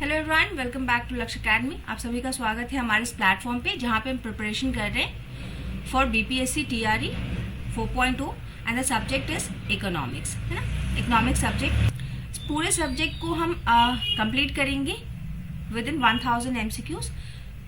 Hello everyone, welcome back to Lakshya academy. आप सभी का स्वागत है हमारे इस प्लेटफॉर्म पे जहाँ पे हम प्रिपरेशन कर रहे हैं for BPSC TRE 4.0 and the subject is economics, है ना। इकोनॉमिक्स सब्जेक्ट, पूरे सब्जेक्ट को हम कंप्लीट करेंगे with in 1000 MCQs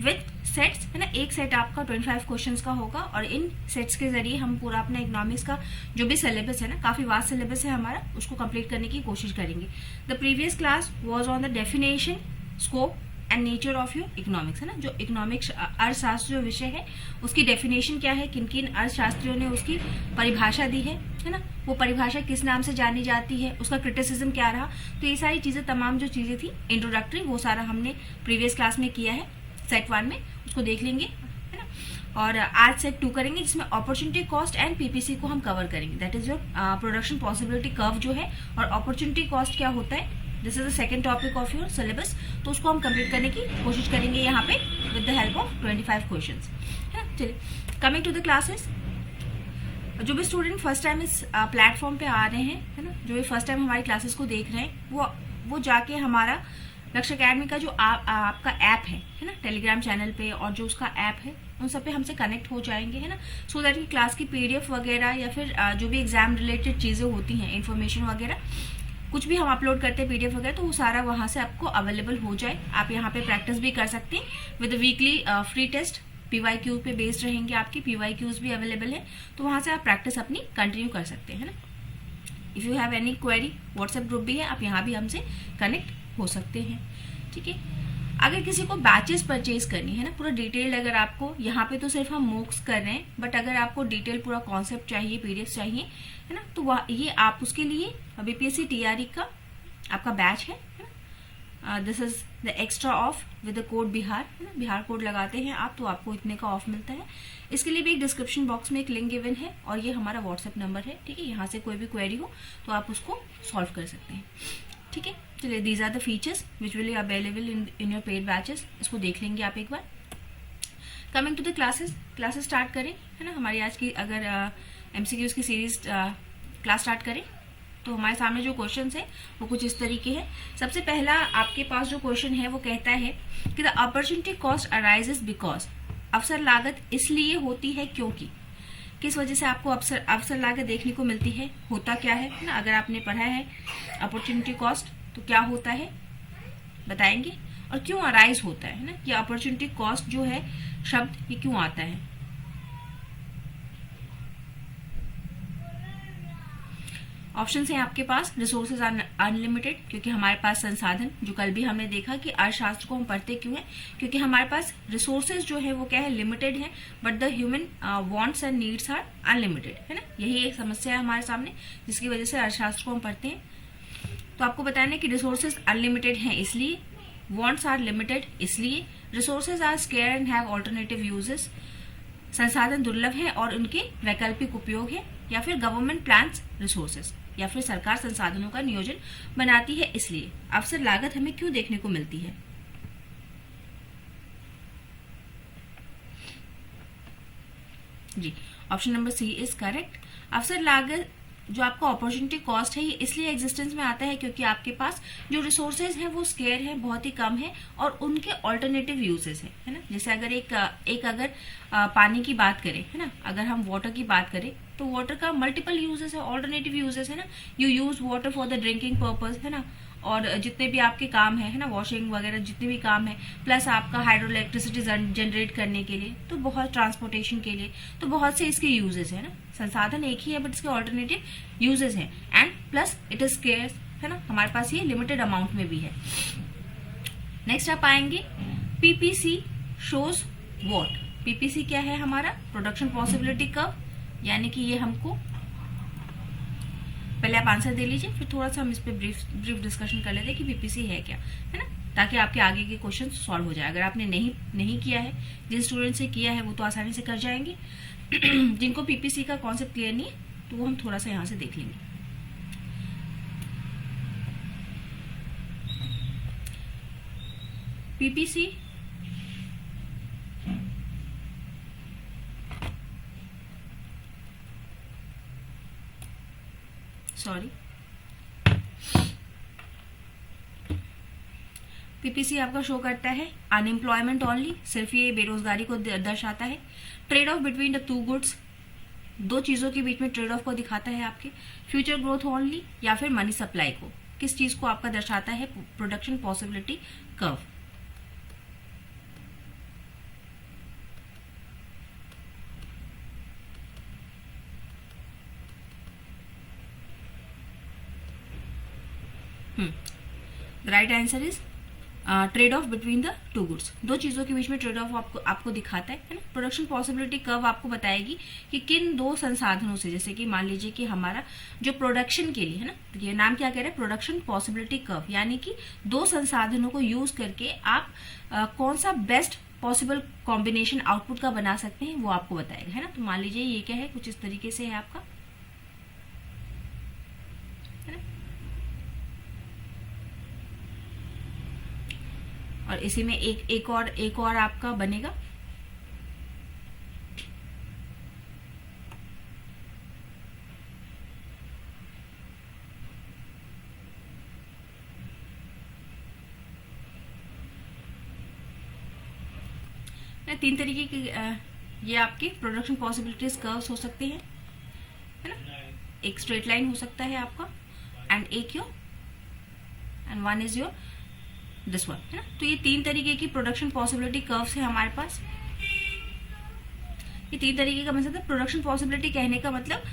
with sets, है ना। एक सेट आपका 25 क्वेश्चंस का होगा और इन सेट्स के जरिए हम पूरा अपना इकोनॉमिक्स का जो भी सिलेबस है ना, काफी वास्ट सिलेबस है हमारा, उसको कंप्लीट करने की कोशिश करेंगे। The previous class was on the definition, scope and nature of your economics, है ना। जो इकोनॉमिक्स अर्थशास्त्र जो विषय है उसकी डेफिनेशन क्या है, किन किन अर्थशास्त्रियों ने उसकी परिभाषा दी है ना, वो परिभाषा किस नाम से जानी जाती है, उसका क्रिटिसिज्म क्या रहा। तो ये सारी चीजें, तमाम जो चीजें थी इंट्रोडक्टरी, वो सारा हमने प्रीवियस क्लास में किया है सेट 1 में, उसको देख लेंगे, है ना। और आज सेट 2 करेंगे जिसमें अपॉर्चुनिटी कॉस्ट एंड पीपीसी को हम कवर करेंगे। That is your production possibility curve जो है, और अपॉर्चुनिटी कॉस्ट क्या होता है, this is the second topic of your syllabus. तो उसको हम कंप्लीट करने की कोशिश करेंगे यहाँ पे with the help of 25 questions, है ना। चलिए, कमिंग टू द क्लासेस, जो भी स्टूडेंट फर्स्ट टाइम इस प्लेटफॉर्म पे आ रहे हैं, है ना, जो भी फर्स्ट टाइम हमारी क्लासेस को देख रहे हैं, वो जाके हमारा लक्ष्य अकेडमी का जो आपका ऐप है ना, टेलीग्राम चैनल पे, और जो उसका ऐप है उन सब पे हमसे कनेक्ट हो जाएंगे, है ना। सो दैट की क्लास की पीडीएफ वगैरह या फिर जो भी एग्जाम रिलेटेड चीजें होती हैं, इन्फॉर्मेशन वगैरह, कुछ भी हम अपलोड करते हैं पीडीएफ वगैरह, तो वो सारा वहां से आपको अवेलेबल हो जाए। आप यहाँ पे प्रैक्टिस भी कर सकते हैं with weekly free test, PYQ पे बेस्ड रहेंगे, आपकी पीवाईक्यूज भी अवेलेबल है, तो वहां से आप प्रैक्टिस अपनी कंटिन्यू कर सकते हैं, है ना। If you have any query, WhatsApp group भी है, आप यहाँ भी हमसे कनेक्ट हो सकते हैं, ठीक है। अगर किसी को बैचेस परचेज करनी है ना, पूरा डिटेल, अगर आपको यहाँ पे तो सिर्फ हम मूक्स कर रहे हैं, बट अगर आपको डिटेल पूरा कॉन्सेप्ट चाहिए, पीडीएफ चाहिए, है ना, तो ये आप उसके लिए बीपीएससी टीआरई का आपका बैच है ना। This is the extra off with the code Bihar, है ना। बिहार कोड लगाते हैं आप तो आपको इतने का ऑफ मिलता है। इसके लिए भी एक डिस्क्रिप्शन बॉक्स में एक लिंक गिवन है, और ये हमारा व्हाट्सएप नंबर है, ठीक है। यहाँ से कोई भी क्वेरी हो तो आप उसको सॉल्व कर सकते हैं, ठीक है। चलिए, these are the features which will be available in your paid batches, इसको देख लेंगे आप एक बार। Coming to the classes start करें, है ना। हमारी आज की अगर एमसीक्यूज की सीरीज क्लास स्टार्ट करें तो हमारे सामने जो क्वेश्चंस है वो कुछ इस तरीके हैं। सबसे पहला आपके पास जो क्वेश्चन है वो कहता है कि the opportunity cost arises because, अवसर लागत इसलिए होती है क्योंकि, किस वजह से आपको अवसर लागत देखने को मिलती है, होता क्या है ना। अगर आपने पढ़ा है अपॉर्चुनिटी कॉस्ट तो क्या होता है बताएंगे, और क्यों अराइज होता है ना, कि अपॉर्चुनिटी कॉस्ट जो है शब्द ये क्यों आता है। ऑप्शन है आपके पास, रिसोर्सेज आर अनलिमिटेड, क्योंकि हमारे पास संसाधन, जो कल भी हमने देखा कि अर्थशास्त्र को हम पढ़ते क्यों है, क्योंकि हमारे पास रिसोर्सेज जो है वो क्या है, लिमिटेड है, but the human wants and needs are unlimited, है ना। यही एक समस्या है हमारे सामने, जिसकी वजह से अर्थशास्त्र को हम पढ़ते हैं। तो आपको बताना है कि रिसोर्सेज अनलिमिटेड हैं इसलिए, वांट्स आर लिमिटेड इसलिए, resources are scarce and have alternative uses, संसाधन दुर्लभ है और उनके वैकल्पिक उपयोग है, या फिर गवर्नमेंट प्लान्स रिसोर्सेज, या फिर सरकार संसाधनों का नियोजन बनाती है इसलिए। अवसर लागत हमें क्यों देखने को मिलती है। जी, option number C is correct. अवसर लागत जो आपका अपॉर्चुनिटी कॉस्ट है, ये इसलिए एग्जिस्टेंस में आता है क्योंकि आपके पास जो रिसोर्सेज हैं वो स्केयर है, बहुत ही कम है, और उनके ऑल्टरनेटिव यूजेस है ना। जैसे अगर अगर पानी की बात करें, है ना, अगर हम वाटर की बात करें तो वाटर का मल्टीपल यूजेस है, ऑल्टरनेटिव यूजेस है ना। You use water for the drinking purpose, है ना, और जितने भी आपके काम है ना, वॉशिंग वगैरह जितने भी काम है, प्लस आपका हाइड्रो इलेक्ट्रिसिटी जनरेट करने के लिए, तो बहुत ट्रांसपोर्टेशन के लिए, तो बहुत से इसके यूजेस है ना। संसाधन एक ही है बट इसके ऑल्टरनेटिव यूजेस हैं, and plus it is scarce, है ना, हमारे पास ये लिमिटेड अमाउंट में भी है। नेक्स्ट आप आएंगे, पीपीसी शोज व्हाट। पीपीसी क्या है हमारा, प्रोडक्शन पॉसिबिलिटी कर्व, यानी कि ये हमको, पहले आप आंसर दे लीजिए, फिर थोड़ा सा हम इस पे ब्रीफ डिस्कशन कर लेते हैं कि पीपीसी है क्या, है ना, ताकि आपके आगे के क्वेश्चन सॉल्व हो जाए। अगर आपने नहीं किया है, जिन स्टूडेंट से किया है वो तो आसानी से कर जाएंगे, जिनको पीपीसी का कॉन्सेप्ट क्लियर नहीं है तो वो हम थोड़ा सा यहाँ से देख लेंगे। पीपीसी पीपीसी आपका शो करता है अनएम्प्लॉयमेंट ओनली, सिर्फ ये बेरोजगारी को दर्शाता है। Trade off between the two goods, दो चीजों के बीच में ट्रेड ऑफ को दिखाता है आपके। फ्यूचर ग्रोथ ओनली, या फिर मनी सप्लाई को, किस चीज को आपका दर्शाता है, production possibility curve. The right answer is trade off between the two goods, दो चीजों के बीच में ट्रेड ऑफ आपको दिखाता है ना। प्रोडक्शन पॉसिबिलिटी कर्व आपको बताएगी कि किन दो संसाधनों से, जैसे कि मान लीजिए कि हमारा जो प्रोडक्शन के लिए है ना, ये नाम क्या कह रहा है, प्रोडक्शन पॉसिबिलिटी कर्व, यानी कि दो संसाधनों को यूज करके आप कौन सा बेस्ट पॉसिबल कॉम्बिनेशन आउटपुट का बना सकते हैं, वो आपको बताएगा, है ना। तो मान लीजिए ये क्या है, कुछ इस तरीके से है आपका, और इसी में एक और आपका बनेगा। तीन तरीके की ये आपके प्रोडक्शन पॉसिबिलिटीज कर्व्स हो सकते हैं, है ना। एक स्ट्रेट लाइन हो सकता है आपका, एंड एक your, and one is your this one, है ना। तो ये तीन तरीके की प्रोडक्शन पॉसिबिलिटी कर्व्स है हमारे पास। ये तीन तरीके का मतलब प्रोडक्शन पॉसिबिलिटी कहने का मतलब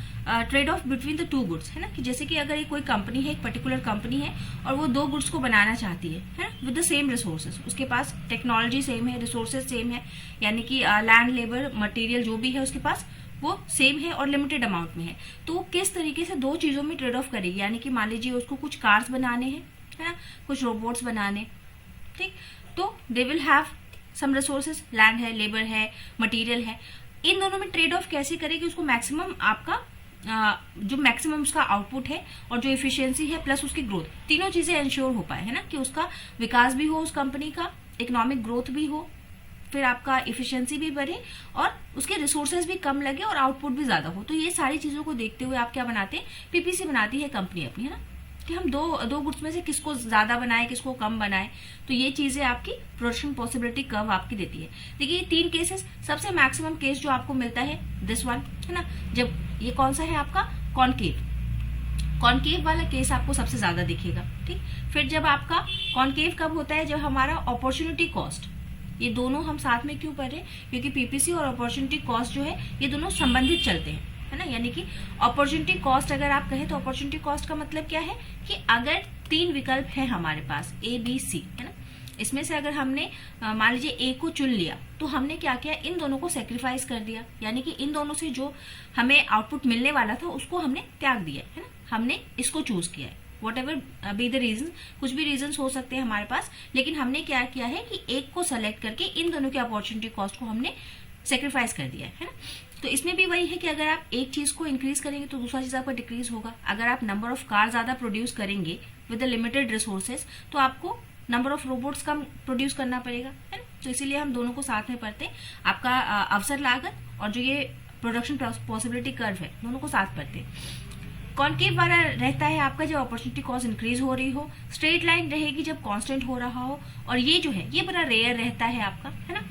trade off between the two goods, है ना। कि जैसे कि अगर ये कोई कंपनी है, एक पर्टिकुलर कंपनी है, और वो दो गुड्स को बनाना चाहती है ना, विद द सेम रिसोर्सेज, उसके पास टेक्नोलॉजी सेम है, रिसोर्सेज सेम है, यानी कि लैंड, लेबर, मटेरियल जो भी है उसके पास वो सेम है और लिमिटेड अमाउंट में है। तो वो किस तरीके से दो चीजों में ट्रेड ऑफ करेगी, यानी कि मान लीजिए उसको कुछ कार्स बनाने हैं, है ना, कुछ रोबोट्स बनाने, ठीक। तो they will have some resources, land है, लेबर है, मटेरियल है। इन दोनों में ट्रेड ऑफ कैसे करेगी, उसको मैक्सिमम आपका जो मैक्सिमम उसका आउटपुट है और जो इफिशियंसी है प्लस उसकी ग्रोथ, तीनों चीजें इंश्योर हो पाए, है ना। कि उसका विकास भी हो, उस कंपनी का इकोनॉमिक ग्रोथ भी हो, फिर आपका इफिशियंसी भी बढ़े और उसके रिसोर्सेज भी कम लगे और आउटपुट भी ज्यादा हो। तो ये सारी चीजों को देखते हुए आप क्या बनाते हैं, पीपीसी बनाती है कंपनी अपनी, है ना, कि हम दो गुड्स में से किसको ज्यादा बनाए, किसको कम बनाए। तो ये चीजें आपकी प्रोडक्शन पॉसिबिलिटी कर्व आपकी देती है। देखिए तीन केसेस, सबसे मैक्सिमम केस जो आपको मिलता है दिस वन, है ना। जब ये कौन सा है आपका, कॉनकेव वाला केस आपको सबसे ज्यादा दिखेगा, ठीक। फिर जब आपका कॉनकेव कब होता है, जब हमारा अपॉर्चुनिटी कॉस्ट, ये दोनों हम साथ में क्यों पढ़ रहे हैं, क्योंकि पीपीसी और अपॉर्चुनिटी कॉस्ट जो है ये दोनों संबंधित चलते हैं, है ना। यानी कि अपॉर्चुनिटी कॉस्ट अगर आप कहें तो अपॉर्चुनिटी कॉस्ट का मतलब क्या है कि अगर तीन विकल्प है हमारे पास ए बी सी, है ना, इसमें से अगर हमने मान लीजिए ए को चुन लिया, तो हमने क्या किया, इन दोनों को सेक्रीफाइस कर दिया, यानी कि इन दोनों से जो हमें आउटपुट मिलने वाला था उसको हमने त्याग दिया, है ना। हमने इसको चूज किया है, whatever be the reason, कुछ भी रीजन हो सकते हैं हमारे पास, लेकिन हमने क्या किया है कि एक को सेलेक्ट करके इन दोनों के अपॉर्चुनिटी कॉस्ट को हमने सेक्रीफाइस कर दिया है ना। तो इसमें भी वही है कि अगर आप एक चीज को इंक्रीज करेंगे तो दूसरा चीज आपका डिक्रीज होगा। अगर आप नंबर ऑफ कार ज्यादा प्रोड्यूस करेंगे विद लिमिटेड रिसोर्सेज, तो आपको number of robots come produce करना पड़ेगा, है ना। तो इसीलिए हम दोनों को साथ में पढ़ते हैं, आपका अवसर लागत और जो ये प्रोडक्शन पॉसिबिलिटी कर्व है, दोनों को साथ पढ़ते हैं। कॉनकेव वाला रहता है आपका जब अपॉर्चुनिटी कॉस्ट इंक्रीज हो रही हो, स्ट्रेट लाइन रहेगी जब कांस्टेंट हो रहा हो, और ये जो है ये बड़ा रेयर रहता है आपका, है ना।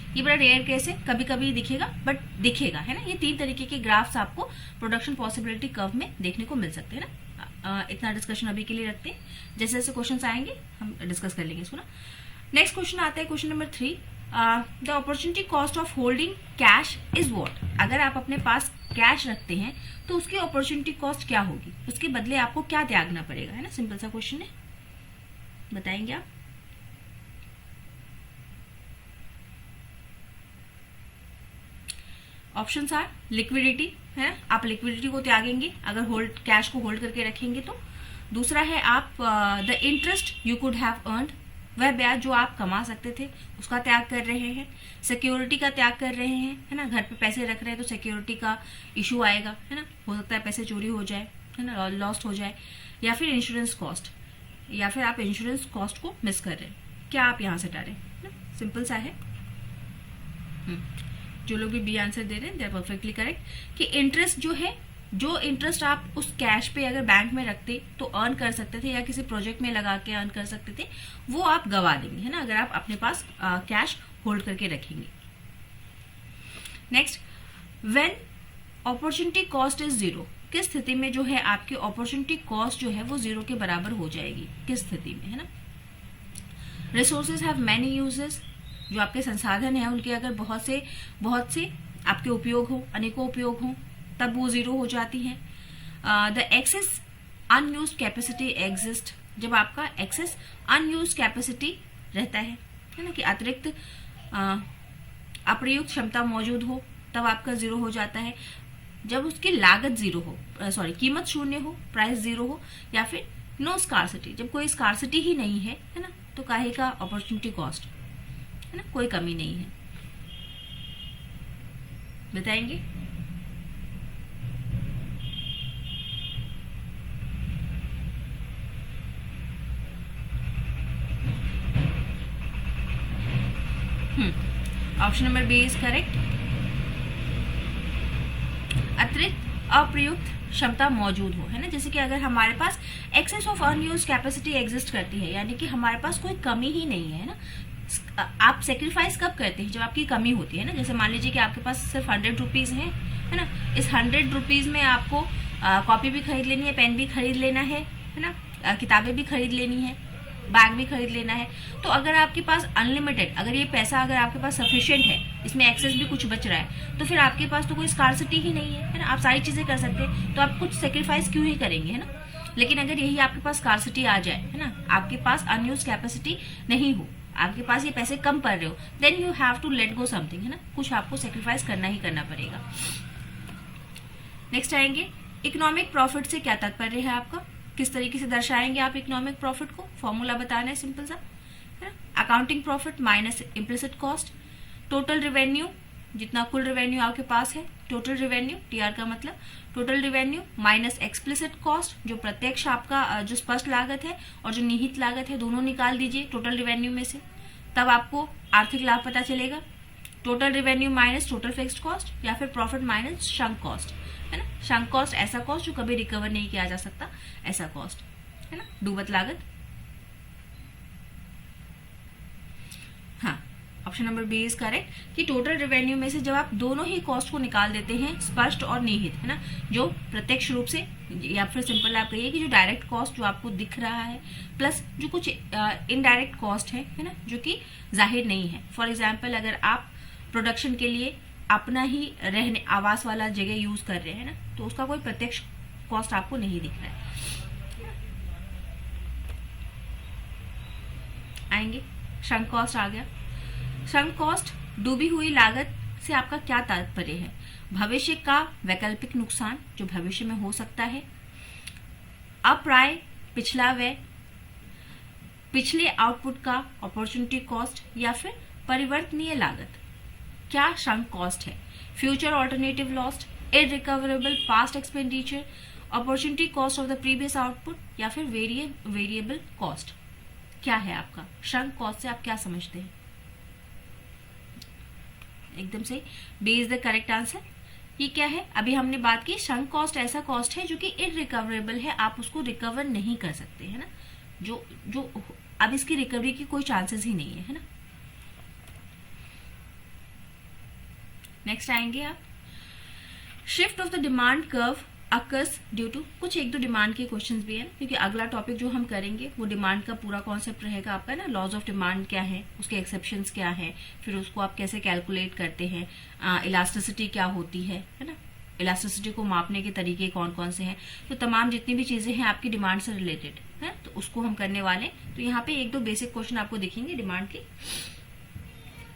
ये बड़ा रेयर केस है, कभी कभी दिखेगा बट दिखेगा, है ना। ये तीन तरीके के ग्राफ्स आपको प्रोडक्शन पॉसिबिलिटी कर्व में देखने को मिल सकते हैं ना। इतना डिस्कशन अभी के लिए रखते हैं, जैसे जैसे क्वेश्चन आएंगे हम डिस्कस कर लेंगे इसको ना। नेक्स्ट क्वेश्चन आता है question number 3, the opportunity cost of holding cash is what. अगर आप अपने पास कैश रखते हैं तो उसकी अपॉर्चुनिटी कॉस्ट क्या होगी, उसके बदले आपको क्या त्यागना पड़ेगा, है ना। सिंपल सा क्वेश्चन है, बताएंगे आप। ऑप्शंस आर लिक्विडिटी, है, आप लिक्विडिटी को त्यागेंगे अगर कैश को होल्ड करके रखेंगे तो। दूसरा है आप the interest you could have earned, वह ब्याज जो आप कमा सकते थे उसका त्याग कर रहे हैं। सिक्योरिटी का त्याग कर रहे हैं, है ना। घर पे पैसे रख रहे हैं तो सिक्योरिटी का इशू आएगा, है ना, हो सकता है पैसे चोरी हो जाए, है ना, लॉस्ट हो जाए। या फिर इंश्योरेंस कॉस्ट, या फिर आप इंश्योरेंस कॉस्ट को मिस कर रहे हैं, क्या आप यहां से हटा रहे हैं, सिंपल सा है। जो लोग भी बी आंसर दे रहे हैं दे आर परफेक्टली करेक्ट कि इंटरेस्ट जो है जो इंटरेस्ट आप उस कैश पे अगर बैंक में रखते तो अर्न कर सकते थे या किसी प्रोजेक्ट में लगा के अर्न कर सकते थे, वो आप गवा देंगे, है ना, अगर आप अपने पास कैश होल्ड करके रखेंगे। Next, when opportunity cost is zero, किस स्थिति में जो है आपकी अपॉर्चुनिटी कॉस्ट जो है वो जीरो के बराबर हो जाएगी, किस स्थिति में, है ना। रिसोर्सेज हैव मैनी यूजेस, जो आपके संसाधन है उनके अगर बहुत से आपके उपयोग हो, अनेकों उपयोग हो, तब वो जीरो हो जाती है। The excess unused capacity exist, जब आपका एक्सेस अनयूज्ड कैपेसिटी रहता है ना, कि अतिरिक्त अप्रयुक्त क्षमता मौजूद हो, तब आपका जीरो हो जाता है। जब उसकी लागत जीरो हो, कीमत शून्य हो, प्राइस जीरो हो, या फिर नो स्कार्सिटी, जब कोई स्कार्सिटी ही नहीं है ना, तो काहे का अपॉर्चुनिटी कॉस्ट, है ना, कोई कमी नहीं है। बताएंगे? Option number B is correct. अतिरिक्त अप्रयुक्त क्षमता मौजूद हो, है ना, जैसे कि अगर हमारे पास excess of unused capacity exist करती है, यानी कि हमारे पास कोई कमी ही नहीं है ना। आप सेक्रीफाइस कब करते हैं? जब आपकी कमी होती है ना। जैसे मान लीजिए कि आपके पास सिर्फ 100 रुपीज है ना, इस 100 रुपीज में आपको कॉपी भी खरीद लेनी है, पेन भी खरीद लेना है ना, किताबें भी खरीद लेनी है, बैग भी खरीद लेना है। तो अगर आपके पास अनलिमिटेड, अगर ये पैसा अगर आपके पास सफिशिएंट है, इसमें एक्सेस भी कुछ बच रहा है, तो फिर आपके पास तो कोई स्कार्सिटी ही नहीं है ना, आप सारी चीजें कर सकते हैं, तो आप कुछ सेक्रीफाइस क्यों ही करेंगे, है ना। लेकिन अगर यही आपके पास स्कार्सिटी आ जाए, है ना, आपके पास अनयूज्ड कैपेसिटी नहीं हो, आपके पास ये पैसे कम पड़ रहे हो, then you have to let go something, है ना, कुछ आपको सेक्रीफाइस करना ही करना पड़ेगा। नेक्स्ट आएंगे, इकोनॉमिक प्रॉफिट से क्या तात्पर्य है आपका, किस तरीके से दर्शाएंगे आप इकोनॉमिक प्रॉफिट को? फॉर्मूला बताना है सिंपल सा, है ना। Accounting profit minus implicit cost, total revenue, जितना कुल रेवेन्यू आपके पास है, टोटल रेवेन्यू, टीआर का मतलब total revenue minus explicit cost, जो प्रत्यक्ष आपका जो स्पष्ट लागत है और जो निहित लागत है, दोनों निकाल दीजिए टोटल रेवेन्यू में से, तब आपको आर्थिक लाभ पता चलेगा। Total revenue minus total fixed cost, या फिर प्रॉफिट माइनस शंक कॉस्ट, है ना। शंक कॉस्ट ऐसा कॉस्ट जो कभी रिकवर नहीं किया जा सकता, ऐसा कॉस्ट, है ना, डूबत लागत। हाँ, option number B is correct कि टोटल रेवेन्यू में से जब आप दोनों ही कॉस्ट को निकाल देते हैं, स्पष्ट और निहित, है ना, जो प्रत्यक्ष रूप से, या फिर सिंपल आप कहिए कि जो डायरेक्ट कॉस्ट जो आपको दिख रहा है, प्लस जो कुछ इनडायरेक्ट कॉस्ट है ना, जो कि जाहिर नहीं है। फॉर एग्जाम्पल, अगर आप प्रोडक्शन के लिए अपना ही रहने आवास वाला जगह यूज कर रहे हैं ना, तो उसका कोई प्रत्यक्ष कॉस्ट आपको नहीं दिख रहा है। आएंगे, शंक कॉस्ट आ गया। शंक कॉस्ट, डूबी हुई लागत से आपका क्या तात्पर्य है? भविष्य का वैकल्पिक नुकसान जो भविष्य में हो सकता है, अप्राय पिछला व्यय, पिछले आउटपुट का अपॉर्चुनिटी कॉस्ट, या फिर परिवर्तनीय लागत। क्या शंक कॉस्ट है? Future alternative lost, irrecoverable past expenditure, opportunity cost of the previous output, या फिर वेरिएबल कॉस्ट। क्या है आपका शंक कॉस्ट से आप क्या समझते हैं? एकदम से B is the correct answer. ये क्या है? अभी हमने बात की, शंक कॉस्ट ऐसा कॉस्ट है जो कि इररिकवरेबल है, आप उसको रिकवर नहीं कर सकते, है ना, जो अब इसकी रिकवरी की कोई चांसेस ही नहीं है ना। नेक्स्ट आएंगे आप, shift of the demand curve occurs due to, कुछ एक दो डिमांड के क्वेश्चंस भी हैं, क्योंकि अगला टॉपिक जो हम करेंगे वो डिमांड का पूरा कॉन्सेप्ट रहेगा आपका ना। लॉज ऑफ डिमांड क्या है, उसके एक्सेप्शंस क्या है, फिर उसको आप कैसे कैलकुलेट करते हैं, इलास्टिसिटी क्या होती है ना, इलास्टिसिटी को मापने के तरीके कौन कौन से हैं, तो तमाम जितनी भी चीजें हैं आपकी डिमांड से रिलेटेड है, तो उसको हम करने वाले। तो यहाँ पे एक दो बेसिक क्वेश्चन आपको दिखेंगे डिमांड के।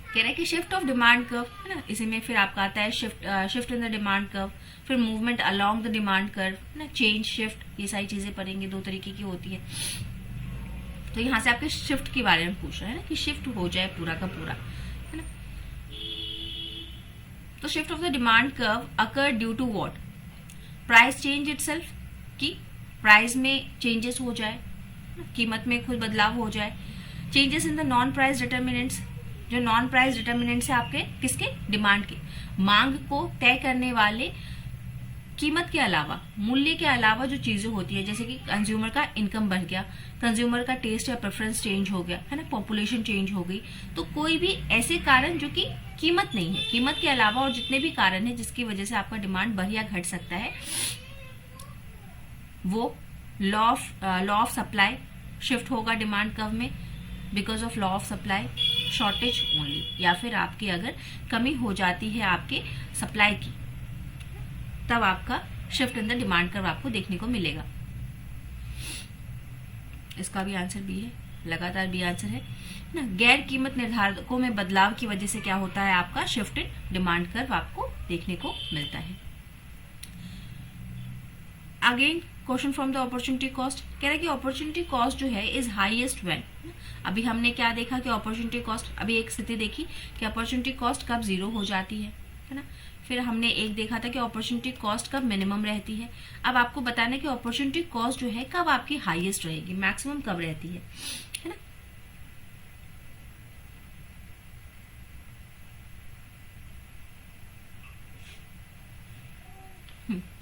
कह रहा है कि शिफ्ट ऑफ डिमांड कर्व, है ना, इसी में फिर आपका आता है shift in the demand curve, फिर movement along the demand curve, है ना, चेंज, शिफ्ट, ये सारी चीजें पढ़ेंगे, दो तरीके की होती है। तो यहाँ से आपके शिफ्ट के बारे में पूछ रहे हैं ना, कि शिफ्ट हो जाए पूरा का पूरा, है ना। तो shift of the demand curve occur due to what? Price change itself, कि प्राइस में चेंजेस हो जाए, कीमत में खुद बदलाव हो जाए। Changes in the non price determinants, जो नॉन प्राइस डिटर्मिनेंट्स है आपके किसके? डिमांड के, मांग को तय करने वाले कीमत के अलावा, मूल्य के अलावा जो चीजें होती है, जैसे कि कंज्यूमर का इनकम बढ़ गया, कंज्यूमर का टेस्ट या प्रेफरेंस चेंज हो गया, है ना, पॉपुलेशन चेंज हो गई, तो कोई भी ऐसे कारण जो कि कीमत नहीं है, कीमत के अलावा और जितने भी कारण है जिसकी वजह से आपका डिमांड बढ़ या घट सकता है, वो लॉ ऑफ सप्लाई शिफ्ट होगा डिमांड कर्व में, because of law of supply shortage only, या फिर आपकी अगर कमी हो जाती है आपके सप्लाई की, तब आपका shift in the demand curve आपको देखने को मिलेगा। इसका भी आंसर बी है, लगातार बी आंसर है ना। गैर कीमत निर्धारकों में बदलाव की वजह से क्या होता है, आपका शिफ्ट इन डिमांड कर्व आपको देखने को मिलता है। Again question from the opportunity cost, कह रहा है कि अपॉर्चुनिटी कॉस्ट जो है इज हाईएस्ट व्हेन, अभी हमने क्या देखा कि अपॉर्चुनिटी कॉस्ट, अभी एक स्थिति देखी कि अपॉर्चुनिटी कॉस्ट कब जीरो हो जाती है ना। फिर हमने एक देखा था कि अपॉर्चुनिटी कॉस्ट कब मिनिमम रहती है। अब आपको बताना है कि अपॉर्चुनिटी कॉस्ट जो है कब आपकी हाईएस्ट रहेगी, मैक्सिमम कब रहती है ना।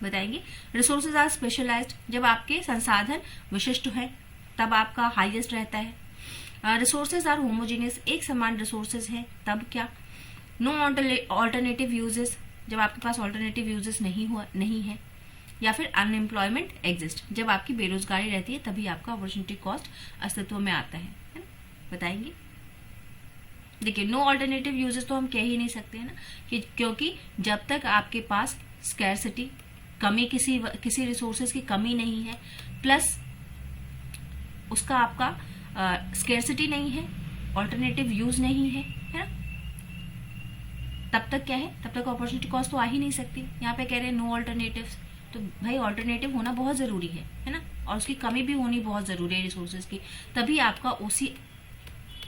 बताएंगे। रिसोर्सेज आर स्पेशलाइज्ड, जब आपके संसाधन विशिष्ट है तब आपका हाईएस्ट रहता है। रिसोर्सेज आर होमोजीनियस, एक समान रिसोर्सेज है तब क्या। नो ऑल्टरनेटिव यूजेस, जब आपके पास ऑल्टरनेटिव यूजेस नहीं है। या फिर अनएम्प्लॉयमेंट एग्जिस्ट, जब आपकी बेरोजगारी रहती है तभी आपका अपॉर्चुनिटी कॉस्ट अस्तित्व में आता है ना। बताएंगे। देखिए, नो ऑल्टरनेटिव यूजेस तो हम कह ही नहीं सकते है ना, कि क्योंकि जब तक आपके पास स्कैरसिटी, कमी, किसी रिसोर्सेज की कमी नहीं है, प्लस उसका आपका स्कैरसिटी नहीं है, ऑल्टरनेटिव यूज नहीं है ना, तब तक क्या है, तब तक अपॉर्चुनिटी कॉस्ट तो आ ही नहीं सकती। यहाँ पे कह रहे हैं नो ऑल्टरनेटिव्स, तो भाई ऑल्टरनेटिव होना बहुत जरूरी है ना, और उसकी कमी भी होनी बहुत जरूरी है रिसोर्सेज की, तभी आपका ओसी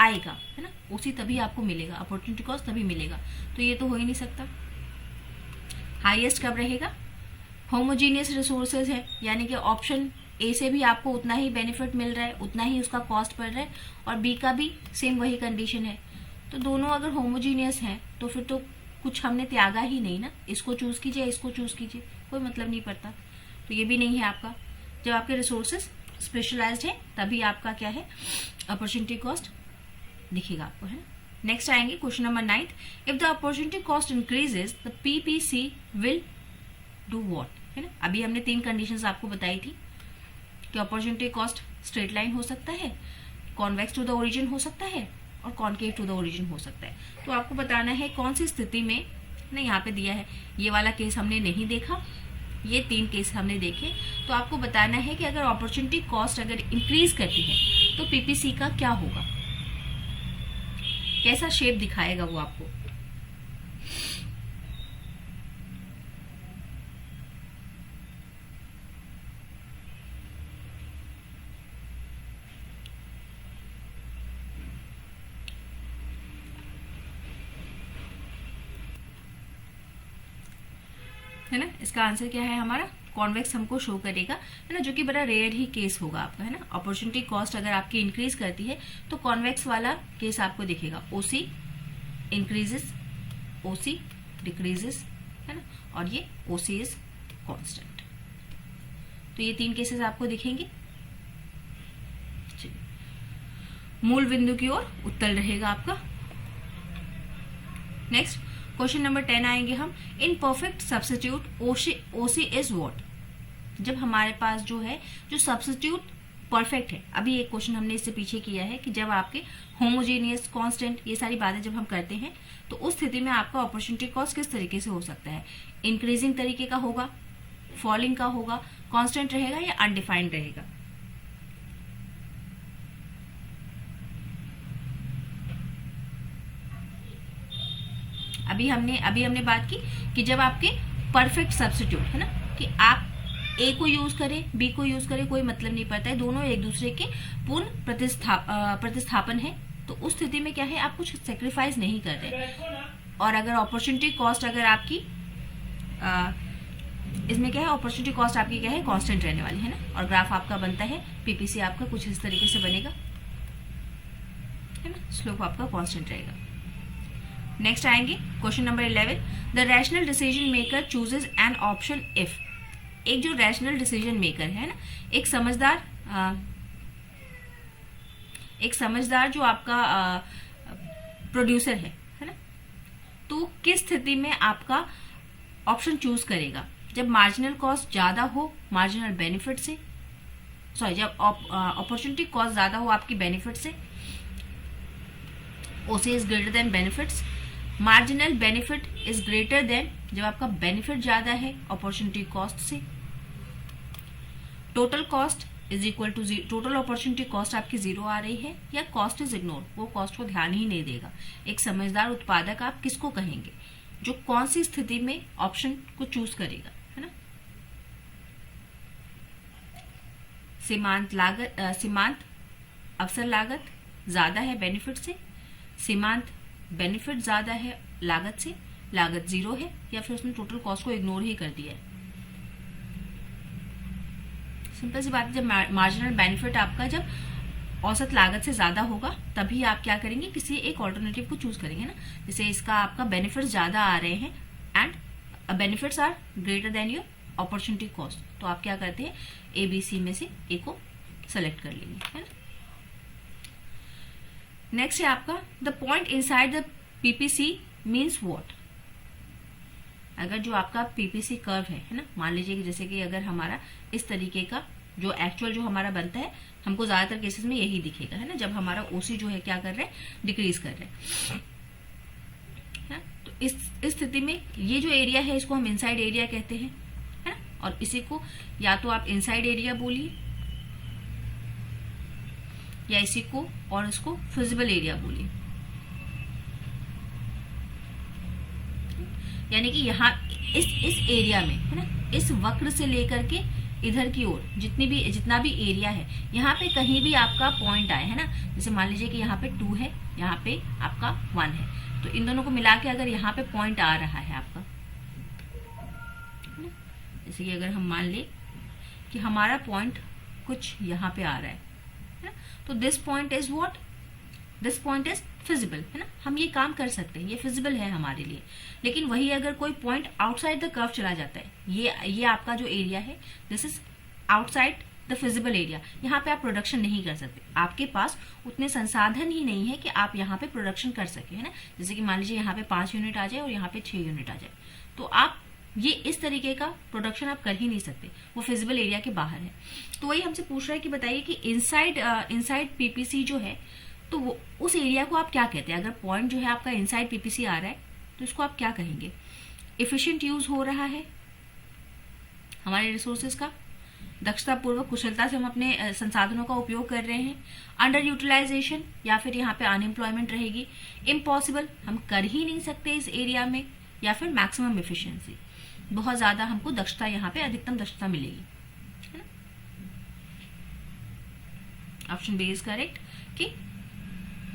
आएगा है ना, ओसी तभी आपको मिलेगा, अपॉर्चुनिटी कॉस्ट तभी मिलेगा। तो ये तो हो ही नहीं सकता। हाईएस्ट कब रहेगा, होमोजीनियस रिसोर्सेज है, यानी कि ऑप्शन ए से भी आपको उतना ही बेनिफिट मिल रहा है, उतना ही उसका कॉस्ट पड़ रहा है, और बी का भी सेम वही कंडीशन है। तो दोनों अगर होमोजीनियस हैं तो फिर तो कुछ हमने त्यागा ही नहीं ना, इसको चूज कीजिए, इसको चूज कीजिए, कोई मतलब नहीं पड़ता। तो ये भी नहीं है आपका। जब आपके रिसोर्सेज स्पेशलाइज्ड है तभी आपका क्या है, अपॉर्चुनिटी कॉस्ट दिखेगा आपको, है ना। नेक्स्ट आएंगे question number 9। If the opportunity cost increases the PPC will do what, है ना। अभी हमने 3 कंडीशंस आपको बताई थी कि अपॉर्चुनिटी कॉस्ट स्ट्रेट लाइन हो सकता है, कॉन्वेक्स टू द ओरिजिन हो सकता है, और कॉनकेव टू द ओरिजिन हो सकता है। तो आपको बताना है कौन सी स्थिति में ना, यहाँ पे दिया है, ये वाला केस हमने नहीं देखा, ये 3 केस हमने देखे। तो आपको बताना है कि अगर अपॉर्चुनिटी कॉस्ट अगर इंक्रीज करती है तो पीपीसी का क्या होगा, कैसा शेप दिखाएगा वो आपको। है ना, इसका आंसर क्या है हमारा, कॉन्वेक्स हमको शो करेगा, है ना, जो कि बड़ा रेयर ही केस होगा आपका, है ना। अपॉर्चुनिटी कॉस्ट अगर आपकी इंक्रीज करती है तो कॉन्वेक्स वाला केस आपको दिखेगा, ओसी इंक्रीजेस, ओसी डिक्रीजेस, है ना, और ये ओसी इज कांस्टेंट। तो ये 3 केसेस आपको दिखेंगे। मूल बिंदु की ओर उत्तल रहेगा आपका। नेक्स्ट क्वेश्चन नंबर 10 आएंगे हम। In perfect substitute OC is what, जब हमारे पास जो है जो सब्स्टिट्यूट परफेक्ट है, अभी एक क्वेश्चन हमने इससे पीछे किया है कि जब आपके होमोजेनियस, कांस्टेंट, ये सारी बातें जब हम करते हैं तो उस स्थिति में आपका अपॉर्चुनिटी कॉस्ट किस तरीके से हो सकता है, इंक्रीजिंग तरीके का होगा, फॉलिंग का होगा, कांस्टेंट रहेगा या अनडिफाइंड रहेगा। अभी हमने बात की कि जब आपके परफेक्ट सब्स्टिट्यूट है ना, कि आप ए को यूज करें, बी को यूज करें, कोई मतलब नहीं पड़ता है, दोनों एक दूसरे के पूर्ण प्रतिस्थापन है, तो उस स्थिति में क्या है, आप कुछ सेक्रीफाइस नहीं कर रहे। और अगर अपॉर्चुनिटी कॉस्ट अगर आपकी इसमें क्या है, अपॉर्चुनिटी कॉस्ट आपकी क्या है, कांस्टेंट रहने वाली है ना, और ग्राफ आपका बनता है, पीपीसी आपका कुछ इस तरीके से बनेगा, है ना, स्लोप आपका कांस्टेंट रहेगा। नेक्स्ट आएंगे question number 11। The rational decision maker chooses an option if, एक जो रैशनल डिसीजन मेकर है ना, एक समझदार जो आपका प्रोड्यूसर है ना, तो किस स्थिति में आपका ऑप्शन चूज करेगा? जब मार्जिनल कॉस्ट ज्यादा हो मार्जिनल बेनिफिट से, जब अपॉर्चुनिटी कॉस्ट ज्यादा हो आपकी बेनिफिट से, OC is greater than benefits, marginal benefit is greater than, जब आपका बेनिफिट ज्यादा है अपॉर्चुनिटी कॉस्ट से, total cost is equal to total opportunity cost आपकी जीरो आ रही है, या कॉस्ट इज इग्नोर, वो कॉस्ट को ध्यान ही नहीं देगा। एक समझदार उत्पादक आप किसको कहेंगे? जो कौन सी स्थिति में ऑप्शन को चूज करेगा, है ना। सीमांत अवसर लागत ज्यादा है बेनिफिट से, सीमांत बेनिफिट ज्यादा है लागत से, लागत जीरो है, या फिर उसने टोटल कॉस्ट को इग्नोर ही कर दिया है। सिंपल सी बात है, जब मार्जिनल बेनिफिट आपका जब औसत लागत से ज्यादा होगा तभी आप क्या करेंगे? किसी एक ऑल्टरनेटिव को चूज करेंगे ना। जैसे इसका आपका बेनिफिट ज्यादा आ रहे हैं and benefits are greater than your opportunity cost, तो आप क्या करते हैं? ABC में से ए को सेलेक्ट कर लेंगे, है ना। नेक्स्ट है आपका the point inside the PPC means what. अगर जो आपका PPC कर्व है ना, मान लीजिए कि जैसे कि अगर हमारा इस तरीके का जो एक्चुअल जो हमारा बनता है, हमको ज्यादातर केसेस में यही दिखेगा, है ना, जब हमारा OC जो है क्या कर रहे हैं? डिक्रीज कर रहे हैं। तो इस स्थिति में ये जो एरिया है इसको हम इनसाइड एरिया कहते हैं, है ना, और इसी को या तो आप इनसाइड एरिया बोलिए या इसी को और इसको फिजिबल एरिया बोलिए। यानी कि यहाँ इस एरिया में, है ना, इस वक्र से लेकर के इधर की ओर जितना भी एरिया है, यहाँ पे कहीं भी आपका पॉइंट आए, है ना, जैसे मान लीजिए कि यहाँ पे 2 है, यहाँ पे आपका 1 है, तो इन दोनों को मिला के अगर यहाँ पे पॉइंट आ रहा है आपका, जैसे कि अगर हम मान ले कि हमारा पॉइंट कुछ यहाँ पे आ रहा है ना, तो this point is what? This point is feasible, है ना, हम ये काम कर सकते हैं, ये फिजिबल है हमारे लिए। लेकिन वही अगर कोई पॉइंट आउटसाइड द कर्व चला जाता है, ये आपका जो एरिया है this is outside the feasible area, यहाँ पे आप प्रोडक्शन नहीं कर सकते, आपके पास उतने संसाधन ही नहीं है कि आप यहाँ पे प्रोडक्शन कर सके, है ना। जैसे कि मान लीजिए यहाँ पे 5 यूनिट आ जाए और यहाँ पे 6 यूनिट आ जाए, तो आप ये इस तरीके का प्रोडक्शन आप कर ही नहीं सकते, वो फिजिबल एरिया के बाहर है। तो वही हमसे पूछ रहा है कि बताइए कि इनसाइड PPC जो है, तो वो उस एरिया को आप क्या कहते हैं? अगर पॉइंट जो है आपका इनसाइड PPC आ रहा है तो इसको आप क्या कहेंगे? एफिशिएंट यूज हो रहा है हमारे रिसोर्सेज का, दक्षता पूर्वक कुशलता से हम अपने संसाधनों का उपयोग कर रहे हैं, अंडर यूटिलाइजेशन या फिर यहाँ पे अनएम्प्लॉयमेंट रहेगी, इम्पॉसिबल हम कर ही नहीं सकते इस एरिया में, या फिर मैक्सिमम एफिशिएंसी बहुत ज्यादा हमको दक्षता यहाँ पे अधिकतम दक्षता मिलेगी, है ना। ऑप्शन बी इज करेक्ट कि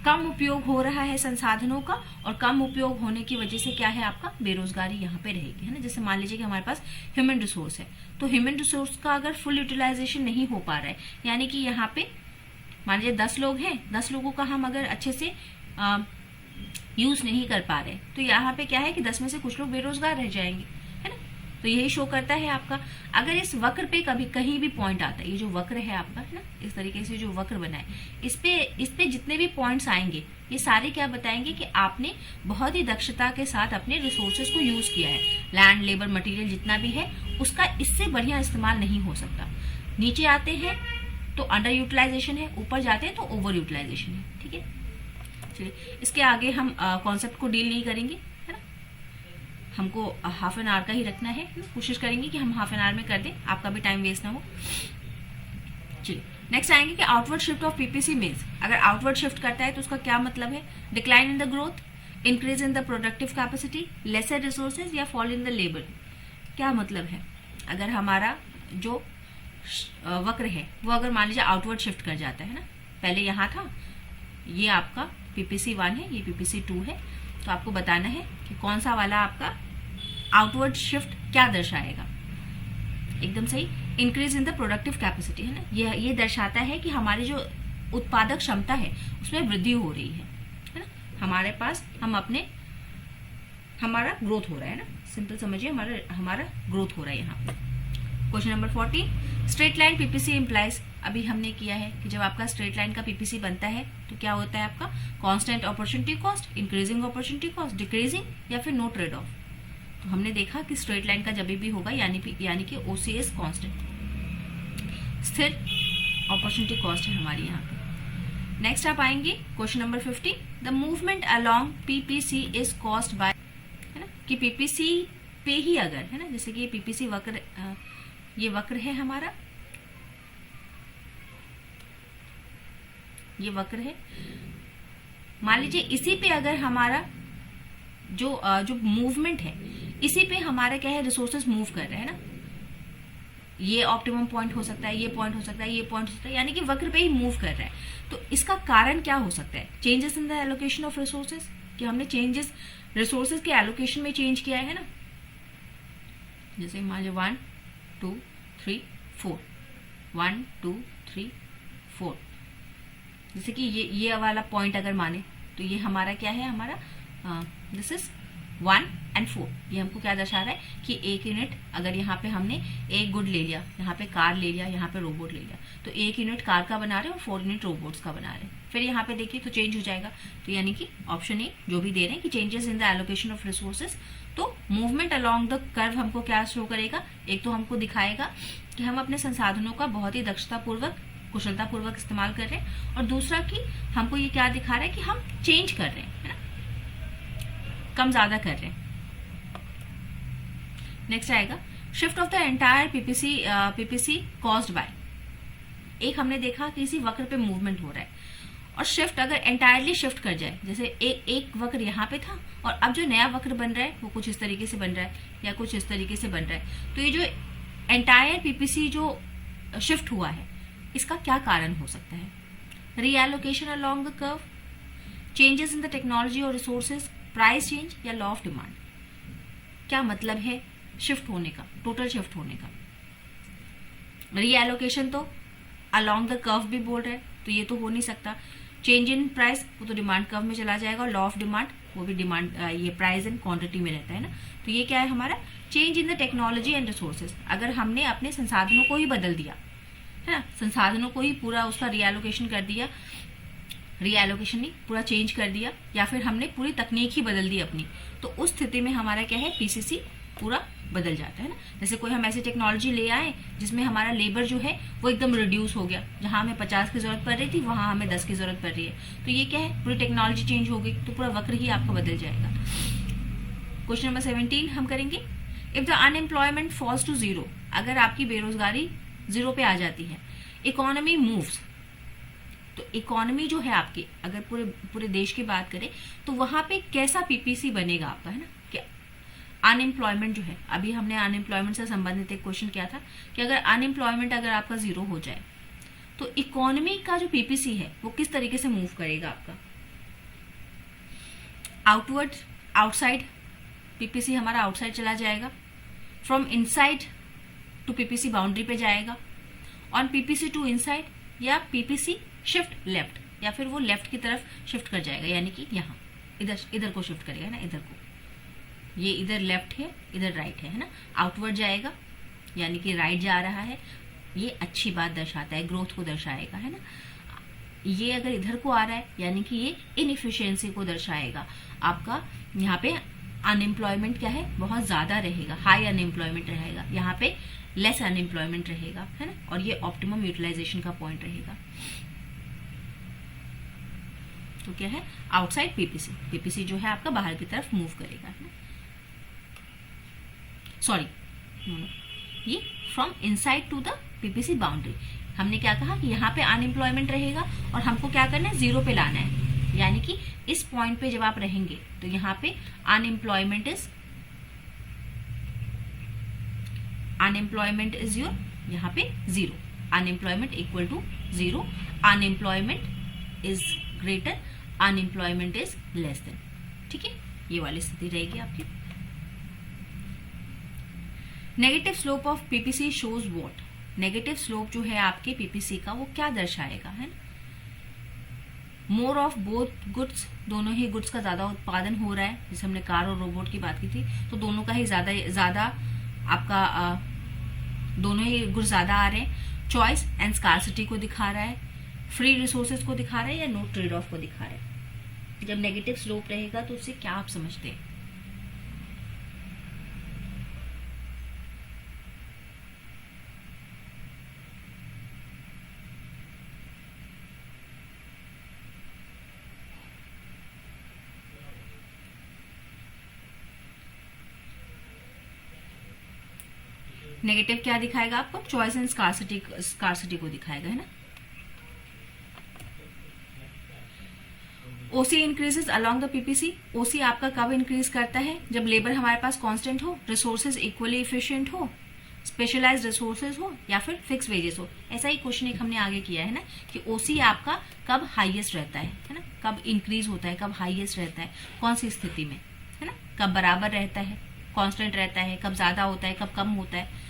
कम उपयोग हो रहा है संसाधनों का, और कम उपयोग होने की वजह से क्या है आपका? बेरोजगारी यहाँ पे रहेगी, है ना। जैसे मान लीजिए कि हमारे पास ह्यूमन रिसोर्स है, तो ह्यूमन रिसोर्स का अगर फुल यूटिलाइजेशन नहीं हो पा रहा है, यानी कि यहाँ पे मान लीजिए 10 लोग हैं, 10 लोगों का हम अगर अच्छे से यूज नहीं कर पा रहे, तो यहाँ पे क्या है कि 10 में से कुछ लोग बेरोजगार रह जाएंगे, है ना। तो यही शो करता है आपका। अगर इस वक्र पे कभी कहीं भी पॉइंट आता है, ये जो वक्र है आपका, है ना, इस तरीके से जो वक्र बना है, इस पे जितने भी पॉइंट्स आएंगे ये सारे क्या बताएंगे कि आपने बहुत ही दक्षता के साथ अपने रिसोर्सेज को यूज किया है। लैंड, लेबर, मटेरियल जितना भी है उसका इससे बढ़िया इस्तेमाल नहीं हो सकता। नीचे आते हैं तो अंडर यूटिलाइजेशन है, ऊपर जाते हैं तो ओवर यूटिलाइजेशन है, ठीक है। चलिए इसके आगे हम कॉन्सेप्ट को डील नहीं करेंगे, है ना, हमको हाफ एन आवर का ही रखना है, कोशिश करेंगे कि हम हाफ एन आवर में कर दें, आपका भी टाइम वेस्ट ना हो। चलिए नेक्स्ट आएंगे कि outward shift of PPC means, अगर आउटवर्ड शिफ्ट करता है तो उसका क्या मतलब है? Decline in the growth, increase in the productive capacity, lesser resources या फॉल इन द लेबर। क्या मतलब है? अगर हमारा जो वक्र है वो अगर मान लीजिए आउटवर्ड शिफ्ट कर जाता है ना, पहले यहाँ था, ये आपका PPC 1 है, ये PPC 2 है, तो आपको बताना है कि कौन सा वाला आपका आउटवर्ड शिफ्ट क्या दर्शाएगा। एकदम सही, increase in the productive capacity, है ना, ये दर्शाता है कि हमारी जो उत्पादक क्षमता है उसमें वृद्धि हो रही है ना, हमारे पास हमारा ग्रोथ हो रहा है ना, सिंपल समझिए हमारा ग्रोथ हो रहा है यहाँ पे। Question number 14, straight line PPC implies, अभी हमने किया है कि जब आपका स्ट्रेट लाइन का पीपीसी बनता है तो क्या होता है आपका constant opportunity cost, increasing opportunity cost, decreasing या फिर नो ट्रेड ऑफ। तो हमने देखा कि स्ट्रेट लाइन का जब भी होगा यानी कि ओसीएस कांस्टेंट, स्थिर अपॉर्चुनिटी कॉस्ट है हमारी यहाँ पे। नेक्स्ट आप आएंगे question number 15, the movement along PPC is caused by, है ना, कि पीपीसी पे ही अगर, है ना, जैसे कि ये पीपीसी वक्र, ये वक्र है हमारा, ये वक्र है, मान लीजिए इसी पे अगर हमारा जो मूवमेंट है, इसी पे हमारा क्या है, रिसोर्सेज मूव कर रहे हैं ना, ये ऑप्टिमम पॉइंट हो सकता है, ये पॉइंट हो सकता है, ये पॉइंट हो सकता है, यानी कि वक्र पे ही मूव कर रहा है। तो इसका कारण क्या हो सकता है, changes in the allocation of resources, कि हमने चेंजेस रिसोर्सेज के एलोकेशन में चेंज किया है ना, जैसे मान लो 1 2 3 4, 1 2 3 4, जैसे कि ये वाला पॉइंट अगर माने तो ये हमारा क्या है, हमारा दिस इज 1 and 4, ये हमको क्या दर्शा रहा है कि एक यूनिट, अगर यहाँ पे हमने एक गुड ले लिया, यहाँ पे कार ले लिया, यहाँ पे रोबोट ले लिया, तो एक यूनिट कार का बना रहे हैं और 4 यूनिट रोबोट्स का बना रहे हैं। फिर यहाँ पे देखिए तो चेंज हो जाएगा, तो यानी कि ऑप्शन ए जो भी दे रहे हैं कि changes in the allocation of resources. तो मूवमेंट अलोंग द कर्व हमको क्या शो करेगा, एक तो हमको दिखाएगा कि हम अपने संसाधनों का बहुत ही दक्षतापूर्वक, कुशलतापूर्वक इस्तेमाल कर रहे हैं, और दूसरा कि हमको ये क्या दिखा रहा है कि हम चेंज कर रहे हैं, है ना, कम ज्यादा कर रहे हैं। नेक्स्ट आएगा shift of the entire PPC caused by, एक हमने देखा कि इसी वक्र पे मूवमेंट हो रहा है, और शिफ्ट अगर एंटायरली शिफ्ट कर जाए, जैसे एक वक्र यहाँ पे था और अब जो नया वक्र बन रहा है वो कुछ इस तरीके से बन रहा है या कुछ इस तरीके से बन रहा है, तो ये जो एंटायर पीपीसी जो शिफ्ट हुआ है इसका क्या कारण हो सकता है, reallocation along the curve, changes in the technology और रिसोर्सेज, प्राइस चेंज या लॉ ऑफ डिमांड। क्या मतलब है शिफ्ट होने का, टोटल शिफ्ट होने का। रीएलोकेशन तो अलोंग द कर्व भी बोल रहे हैं, तो ये तो हो नहीं सकता। चेंज इन प्राइस वो तो डिमांड कर्व में चला जाएगा, लॉ ऑफ डिमांड वो भी डिमांड ये प्राइस एंड क्वांटिटी में रहता है ना। तो ये क्या है हमारा change in the technology and resources, अगर हमने अपने संसाधनों को ही बदल दिया है ना, संसाधनों को ही पूरा उसका रीएलोकेशन कर दिया, रीएलोकेशन नहीं पूरा चेंज कर दिया, या फिर हमने पूरी तकनीक ही बदल दी अपनी, तो उस स्थिति में हमारा क्या है पीसीसी पूरा बदल जाता है ना। जैसे कोई हम ऐसी टेक्नोलॉजी ले आए जिसमें हमारा लेबर जो है वो एकदम रिड्यूस हो गया, जहां हमें 50 की जरूरत पड़ रही थी वहां हमें 10 की जरूरत पड़ रही है, तो ये क्या है पूरी टेक्नोलॉजी चेंज हो गई, तो पूरा वक्र ही आपका बदल जाएगा। क्वेश्चन नंबर 17 हम करेंगे, if the unemployment falls to 0, अगर आपकी बेरोजगारी 0 पे आ जाती है, इकोनॉमी मूव्स, तो इकोनॉमी जो है आपकी अगर पूरे देश की बात करें तो वहां पे कैसा पीपीसी बनेगा आपका, है ना, कि अनएम्प्लॉयमेंट जो है, अभी हमने अनएम्प्लॉयमेंट से संबंधित एक क्वेश्चन किया था कि अगर अनएम्प्लॉयमेंट अगर आपका 0 हो जाए तो इकोनॉमी का जो पीपीसी है वो किस तरीके से मूव करेगा आपका, आउटवर्ड, आउटसाइड, पीपीसी हमारा आउटसाइड चला जाएगा, from inside to PPC boundary पे जाएगा, ऑन पीपीसी टू इनसाइड, या पीपीसी शिफ्ट लेफ्ट, या फिर वो लेफ्ट की तरफ शिफ्ट कर जाएगा, यानी कि यहाँ इधर को शिफ्ट करेगा ना, इधर को, ये इधर लेफ्ट है इधर राइट है ना, आउटवर्ड जाएगा यानी कि राइट जा रहा है, ये अच्छी बात दर्शाता है, ग्रोथ को दर्शाएगा, है ना। ये अगर इधर को आ रहा है यानी कि ये इनएफिशिएंसी को दर्शाएगा, आपका यहाँ पे अनएम्प्लॉयमेंट क्या है बहुत ज्यादा रहेगा, हाई अनएम्प्लॉयमेंट रहेगा, यहाँ पे लेस अनएम्प्लॉयमेंट रहेगा, है ना, और ये ऑप्टिमम यूटिलाइजेशन का पॉइंट रहेगा। तो क्या है आउटसाइड पीपीसी, पीपीसी जो है आपका बाहर की तरफ मूव करेगा, है ना, सॉरी ये from inside to the PPC boundary. हमने क्या कहा कि यहाँ पे अनएम्प्लॉयमेंट रहेगा और हमको क्या करना है 0 पे लाना है, यानी कि इस पॉइंट पे जब आप रहेंगे तो यहाँ पे अनएम्प्लॉयमेंट इज योर यहाँ पे 0, unemployment equal to 0, unemployment is greater, unemployment is less than, ठीक है, ये वाली स्थिति रहेगी आपकी। Negative slope of PPC shows what, negative slope जो है आपके पीपीसी का वो क्या दर्शाएगा, है ना, मोर ऑफ बोथ गुड्स, दोनों ही गुड्स का ज्यादा उत्पादन हो रहा है, जैसे हमने कार और रोबोट की बात की थी, तो दोनों का ही ज्यादा आपका दोनों ही गुड्स ज्यादा आ रहे हैं। चॉइस एंड स्कार्सिटी को दिखा रहा है, फ्री रिसोर्सेज को दिखा रहा है, या नो ट्रेड ऑफ को दिखा रहा है। जब नेगेटिव स्लोप रहेगा तो उससे क्या आप समझते हैं? नेगेटिव क्या दिखाएगा आपको? चॉइस एंड स्कार्सिटी को दिखाएगा, है ना। ओसी इंक्रीजेस अलोंग द पीपीसी। ओसी आपका कब इंक्रीज करता है? जब लेबर हमारे पास कांस्टेंट हो, रिसोर्सेज इक्वली एफिशिएंट हो, स्पेशलाइज्ड रिसोर्सेज हो, या फिर फिक्स वेजेस हो। ऐसा ही क्वेश्चन एक हमने आगे किया है ना, कि ओसी आपका कब हाईएस्ट रहता है ना, कब इंक्रीज होता है, कब हाईएस्ट रहता है, कौन सी स्थिति में, है ना। कब बराबर रहता है, कांस्टेंट रहता है, कब ज्यादा होता है, कब कम होता है।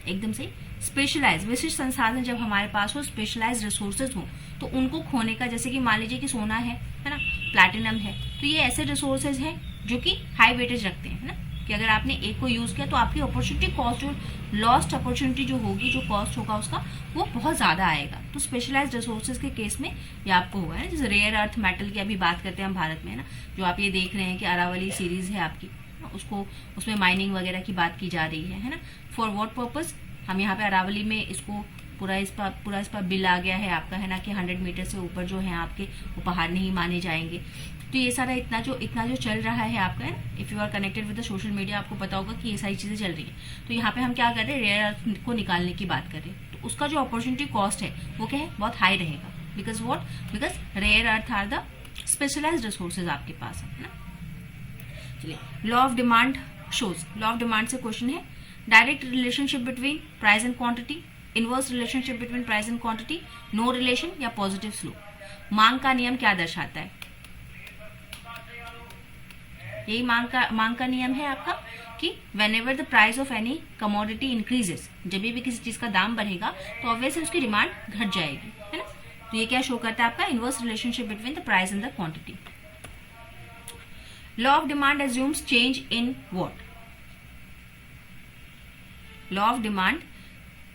एकदम सही। स्पेशलाइज, विशिष्ट संसाधन जब हमारे पास हो, स्पेशलाइज रिसोर्सेज हो, तो उनको खोने का, जैसे कि मान लीजिए कि सोना है ना, प्लैटिनम है, तो ये ऐसे रिसोर्सेज हैं जो कि हाई वेटेज रखते हैं, है ना, कि अगर आपने एक को यूज किया तो आपकी अपॉर्चुनिटी कॉस्ट, जो लॉस्ट अपॉर्चुनिटी जो होगी, जो कॉस्ट होगा उसका, वो बहुत ज्यादा आएगा। तो स्पेशलाइज्ड रिसोर्सेज के केस में ये आपको होगा, है। जैसे रेयर अर्थ मेटल की अभी बात करते हैं हम भारत में, है ना, जो आप ये देख रहे हैं कि अरावली सीरीज है आपकी, उसको उसमें माइनिंग वगैरह की बात की जा रही है ना। For what purpose? हम यहाँ पे अरावली में इसको पूरा इस पर बिल आ गया है आपका, है ना, कि 100 मीटर से ऊपर जो है आपके वो पहाड़ नहीं माने जाएंगे। तो ये सारा इतना जो चल रहा है आपका, है। If you are connected with the social media, आपको पता होगा कि ये सारी चीजें चल रही है। तो यहाँ पे हम क्या कर रहे हैं? रेयर अर्थ को निकालने की बात कर रहे हैं। तो उसका जो अपॉर्चुनिटी कॉस्ट है वो क्या है? बहुत हाई रहेगा। Because what? Because rare earth are the specialised resources आपके पास है ना। चलिए, law of demand shows. Law of demand से क्वेश्चन है, direct relationship between price and quantity, inverse relationship between price and quantity, no relation, या positive slope. मांग का नियम क्या दर्शाता है? यही मांग का नियम है आपका, कि when ever the price of any commodity increases, जब भी किसी चीज का दाम बढ़ेगा तो ऑब्वियसली उसकी डिमांड घट जाएगी, है ना। तो ये क्या शो करता है आपका? Inverse relationship between the price and the quantity. Law of demand assumes change in what? Law of demand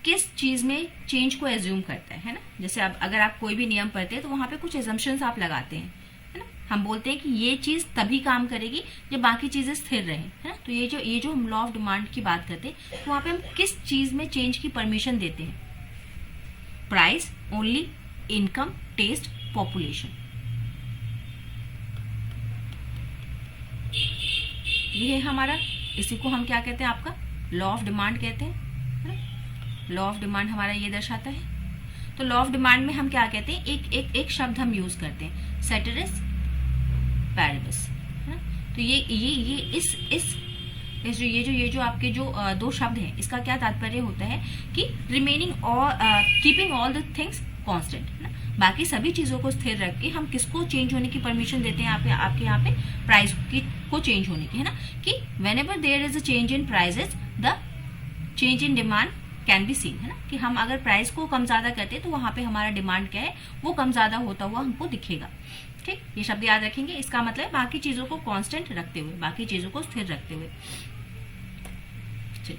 किस चीज में चेंज को एज्यूम करता है ना। जैसे अगर आप कोई भी नियम पढ़ते हैं तो वहां पे कुछ एजम्पशंस आप लगाते हैं, है ना। हम बोलते हैं कि ये चीज तभी काम करेगी जब बाकी चीजें स्थिर रहें, है ना। तो ये जो हम लॉ ऑफ डिमांड की बात करते हैं, तो वहां पे हम किस चीज में चेंज की परमिशन देते हैं? Price only, income, taste, population. ये है हमारा, इसी को हम क्या कहते हैं? आपका लॉ ऑफ डिमांड कहते हैं। लॉ ऑफ डिमांड हमारा ये दर्शाता है। तो लॉ ऑफ डिमांड में हम क्या कहते हैं? एक शब्द हम यूज करते हैं, सेटेरिस पैरिबस, है ना। तो ये जो आपके जो दो शब्द हैं, इसका क्या तात्पर्य होता है? कि रिमेनिंग और keeping all the things constant, है ना। बाकी सभी चीजों को स्थिर रख के हम किसको चेंज होने की परमिशन देते हैं? आपके यहाँ पे प्राइस को चेंज होने की, है ना। कि whenever there is a change in prices, the change in demand can be seen, है ना। कि हम अगर प्राइस को कम ज्यादा करते हैं तो वहां पे हमारा डिमांड क्या है? वो कम ज्यादा होता हुआ हमको दिखेगा। ठीक, ये शब्द याद रखेंगे। इसका मतलब बाकी चीजों को कांस्टेंट रखते हुए, बाकी चीजों को स्थिर रखते हुए। चलिए,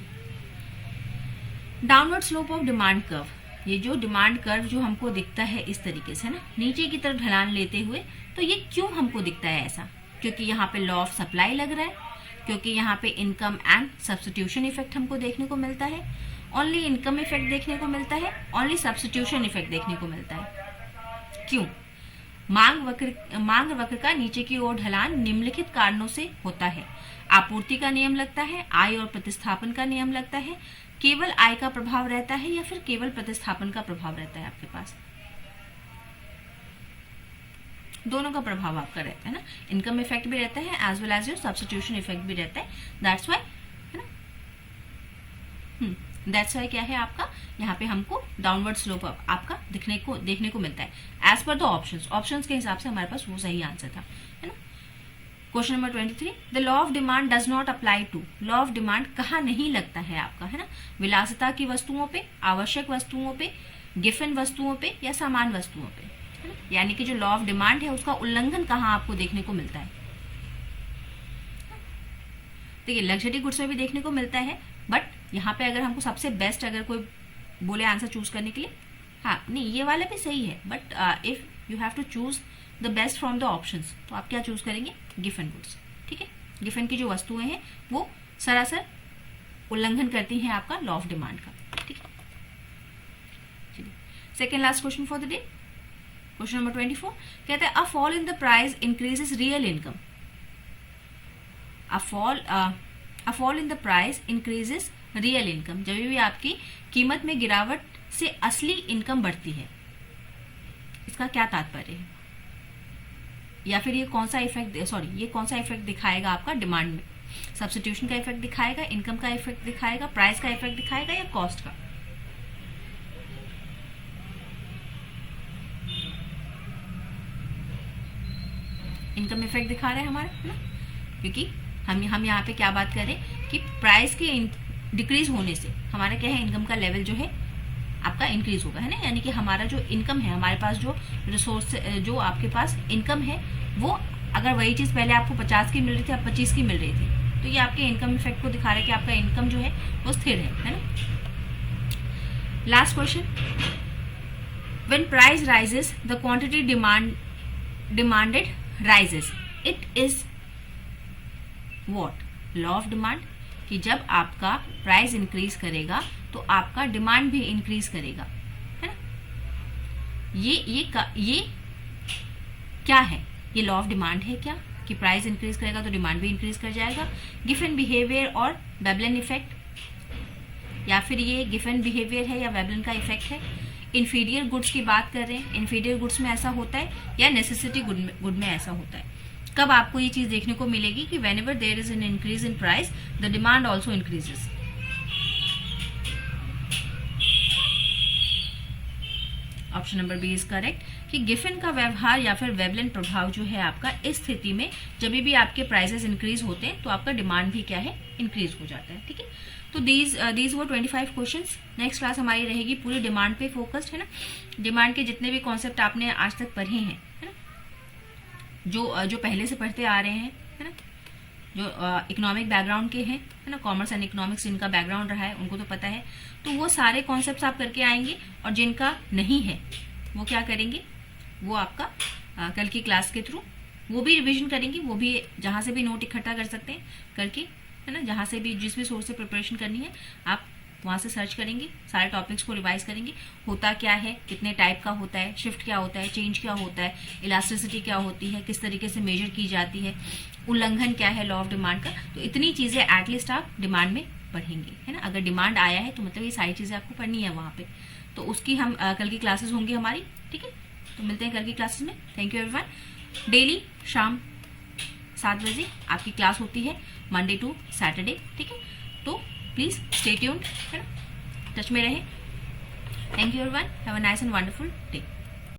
downward slope of demand curve. ये जो डिमांड कर्व जो हमको दिखता है इस तरीके से, है ना, नीचे की तरफ ढलान लेते हुए, तो ये क्यों हमको दिखता है ऐसा? क्योंकि यहाँ पे लॉ ऑफ सप्लाई लग रहा है, क्योंकि यहाँ पे इनकम एंड सब्स्टिट्यूशन इफेक्ट हमको देखने को मिलता है, ओनली इनकम इफेक्ट देखने को मिलता है, ओनली सब्स्टिट्यूशन इफेक्ट देखने को मिलता है। क्यों? मांग वक्र का नीचे की ओर ढलान निम्नलिखित कारणों से होता है। आपूर्ति का नियम लगता है, आय और प्रतिस्थापन का नियम लगता है, केवल आय का प्रभाव रहता है, या फिर केवल प्रतिस्थापन का प्रभाव रहता है आपके पास? दोनों का प्रभाव आपका रहता है ना। इनकम इफेक्ट भी रहता है as well as your substitution effect भी रहता है। दैट्स व्हाई, है ना, दैट्स व्हाई क्या है आपका, यहाँ पे हमको डाउनवर्ड स्लोप आपका देखने को मिलता है एज पर द ऑप्शंस के हिसाब से हमारे पास वो सही आंसर था, है ना। Question number 23, the law of demand does not apply to. Law of demand कहाँ नहीं लगता है आपका, है ना? विलासिता की वस्तुओं पे, आवश्यक वस्तुओं पे, गिफन वस्तुओं पे, या सामान वस्तुओं पे, है ना। यानी कि जो लॉ ऑफ डिमांड है उसका उल्लंघन कहाँ आपको देखने को मिलता है? देखिए, लग्जरी गुड्स में भी देखने को मिलता है, बट यहाँ पे अगर हमको सबसे बेस्ट अगर कोई बोले आंसर चूज करने के लिए, हाँ नहीं ये वाला भी सही है, but if you have to choose the best from the options, तो आप क्या चूज करेंगे, गिवन गुड्स। ठीक है, गिवन की जो वस्तुएं हैं वो सरासर उल्लंघन करती हैं आपका लॉ ऑफ डिमांड का। ठीक है, चलिए second last question for the day, question number 24 कहता है a fall in the price increases real income. A fall in the price increases real income, जब भी आपकी कीमत में गिरावट से असली इनकम बढ़ती है, इसका क्या तात्पर्य है, या फिर ये कौन सा इफेक्ट दिखाएगा आपका डिमांड में, सब्स्टिट्यूशन का इफेक्ट दिखाएगा, इनकम का इफेक्ट दिखाएगा, प्राइस का इफेक्ट दिखाएगा या कॉस्ट का। इनकम इफेक्ट दिखा रहा है हमारा, है ना, क्योंकि हम यहाँ पे क्या बात कर रहे हैं कि प्राइस के डिक्रीज होने से हमारा क्या है, इनकम का लेवल जो है आपका इंक्रीज होगा, है ना, यानी कि हमारा जो इनकम है, हमारे पास जो रिसोर्स, जो आपके पास इनकम है, वो अगर वही चीज पहले आपको 50 की मिल रही थी, अब 25 की मिल रही थी, तो ये आपके इनकम इफेक्ट को दिखा रहा है कि आपका इनकम जो है वो स्थिर है ना। Last question, when price rises the quantity demanded rises, it is what, law of demand, कि जब आपका प्राइस इंक्रीज करेगा तो आपका डिमांड भी इंक्रीज करेगा, है ना। ये क्या है, ये लॉ ऑफ डिमांड है क्या, कि प्राइस इंक्रीज करेगा तो डिमांड भी इंक्रीज कर जाएगा, गिवन बिहेवियर और वेबलन इफेक्ट, या फिर ये गिवन बिहेवियर है या वेबलन का इफेक्ट है। इंफीरियर गुड्स की बात कर रहे हैं, इंफीरियर गुड्स में ऐसा होता है या नेसेसिटी गुड में ऐसा होता है। कब आपको ये चीज देखने को मिलेगी कि whenever there is an increase in price the demand also increases. Option number B is correct, कि गिफन का व्यवहार या फिर वेबलन प्रभाव जो है आपका, इस स्थिति में जब भी आपके प्राइसेस इंक्रीज होते हैं तो आपका डिमांड भी क्या है, इंक्रीज हो जाता है। ठीक है, तो दीज वो 25 क्वेश्चंस। नेक्स्ट क्लास हमारी रहेगी पूरी डिमांड पे फोकस्ड, है ना। डिमांड के जितने भी कॉन्सेप्ट आपने आज तक पढ़े हैं, है ना, जो पहले से पढ़ते आ रहे हैं, है ना, जो इकोनॉमिक बैकग्राउंड के हैं, है ना, कॉमर्स एंड इकोनॉमिक्स जिनका बैकग्राउंड रहा है उनको तो पता है, तो वो सारे कॉन्सेप्ट्स आप करके आएंगे, और जिनका नहीं है वो क्या करेंगे, वो आपका कल की क्लास के थ्रू वो भी रिवीजन करेंगे, वो भी जहां से भी नोट इकट्ठा कर सकते हैं करके, है ना, जहां से भी जिस भी सोर्स से प्रिपरेशन करनी है आप वहां से सर्च करेंगे, सारे टॉपिक्स को रिवाइज करेंगे, होता क्या है, कितने टाइप का होता है, शिफ्ट क्या होता है, चेंज क्या होता है, इलास्टिसिटी क्या होती है, किस तरीके से मेजर की जाती है, उल्लंघन क्या है लॉ ऑफ डिमांड का। तो इतनी चीजें एटलीस्ट आप डिमांड में पढ़ेंगे, है ना। अगर डिमांड आया है तो मतलब ये सारी चीजें आपको पढ़नी है वहां पे, तो उसकी हम कल की क्लासेस होंगी हमारी। ठीक है, तो मिलते हैं कल की क्लासेस में। Thank you everyone. डेली शाम 7 बजे आपकी क्लास होती है, मंडे टू सैटरडे। ठीक है, तो प्लीज स्टे ट्यून्ड, है ना, टच में रहे। Thank you everyone, have a nice and wonderful day.